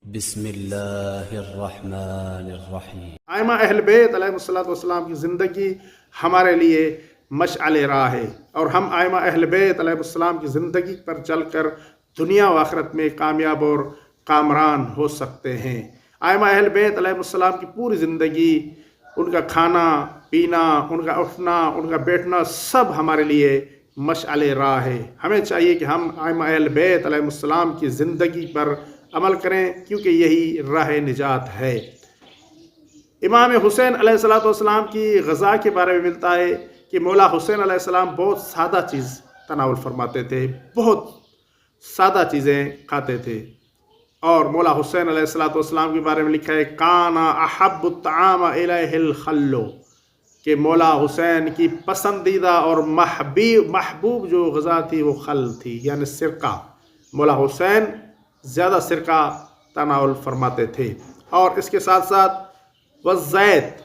بسم اللہ الرحمن الرحیم۔ ائمہ اہل بیت علیہ السلام کی زندگی ہمارے لیے مشعل راہ ہے، اور ہم ائمہ اہل بیت علیہ السلام کی زندگی پر چل کر دنیا و آخرت میں کامیاب اور کامران ہو سکتے ہیں۔ ائمہ اہل بیت علیہ السلام کی پوری زندگی، ان کا کھانا پینا، ان کا اٹھنا، ان کا بیٹھنا، سب ہمارے لیے مشعل راہ ہے۔ ہمیں چاہیے کہ ہم ائمہ اہل بیت علیہ السلام کی زندگی پر عمل کریں، کیونکہ یہی راہ نجات ہے۔ امام حسین علیہ السلام کی غذا کے بارے میں ملتا ہے کہ مولا حسین علیہ السلام بہت سادہ چیز تناول فرماتے تھے، بہت سادہ چیزیں کھاتے تھے۔ اور مولا حسین علیہ السلام کے بارے میں لکھا ہے کانا احب الطعام الیہ الخل، کہ مولا حسین کی پسندیدہ اور محبوب جو غذا تھی وہ خل تھی، یعنی سرکہ۔ مولا حسین زیادہ سرکہ تناول فرماتے تھے۔ اور اس کے ساتھ ساتھ والزیت،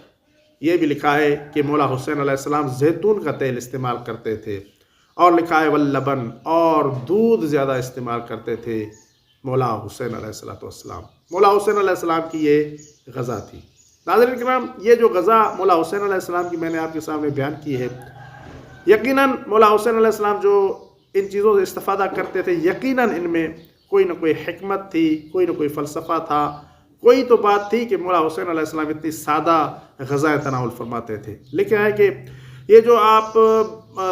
یہ بھی لکھا ہے کہ مولا حسین علیہ السلام زیتون کا تیل استعمال کرتے تھے۔ اور لکھا ہے واللبن، اور دودھ زیادہ استعمال کرتے تھے مولا حسین علیہ السلام۔ مولا حسین علیہ السلام کی یہ غذا تھی۔ ناظرین کرام، یہ جو غذا مولا حسین علیہ السلام کی میں نے آپ کے سامنے بیان کی ہے، یقیناً مولا حسین علیہ السلام جو ان چیزوں سے استفادہ کرتے تھے، یقیناً ان میں کوئی نہ کوئی حکمت تھی، کوئی نہ کوئی فلسفہ تھا، کوئی تو بات تھی کہ مولا حسین علیہ السلام اتنی سادہ غذا تناول فرماتے تھے۔ لیکن ہے کہ یہ جو آپ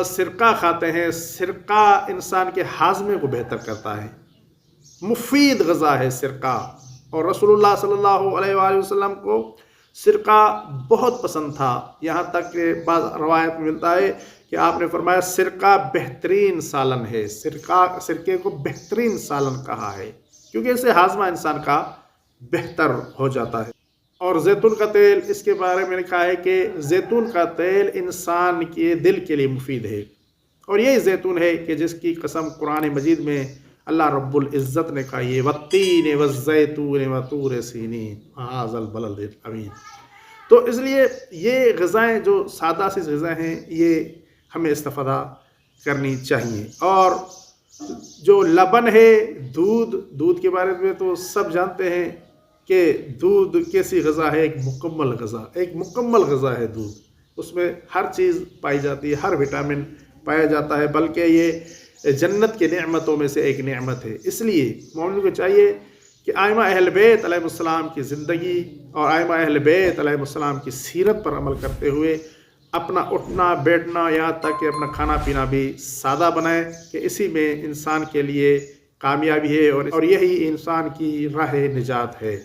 سرکہ کھاتے ہیں، سرکہ انسان کے ہاضمے کو بہتر کرتا ہے، مفید غذا ہے سرکہ۔ اور رسول اللہ صلی اللہ علیہ وآلہ وسلم کو سرکہ بہت پسند تھا، یہاں تک کہ بعض روایت میں ملتا ہے کہ آپ نے فرمایا سرکہ بہترین سالن ہے، سرکے کو بہترین سالن کہا ہے، کیونکہ اس سے ہاضمہ انسان کا بہتر ہو جاتا ہے۔ اور زیتون کا تیل، اس کے بارے میں لکھا ہے کہ زیتون کا تیل انسان کے دل کے لیے مفید ہے، اور یہی زیتون ہے کہ جس کی قسم قرآن مجید میں اللہ رب العزت نے کہا ہے والتین والزیتون وطور سینین وہذا البلد الامین۔ تو اس لیے یہ غذائیں جو سادہ سی غذائیں ہیں، یہ ہمیں استفادہ کرنی چاہیے۔ اور جو لبن ہے، دودھ کے بارے میں تو سب جانتے ہیں کہ دودھ کیسی غذا ہے، ایک مکمل غذا ہے دودھ۔ اس میں ہر چیز پائی جاتی ہے، ہر وٹامن پایا جاتا ہے، بلکہ یہ جنت کے نعمتوں میں سے ایک نعمت ہے۔ اس لیے مومن کو چاہیے کہ ائمہ اہل بیت علیہ السلام کی زندگی اور ائمہ اہل بیت علیہ السلام کی سیرت پر عمل کرتے ہوئے اپنا اٹھنا بیٹھنا، یہاں تک کہ اپنا کھانا پینا بھی سادہ بنائیں، کہ اسی میں انسان کے لیے کامیابی ہے، اور یہی انسان کی راہ نجات ہے۔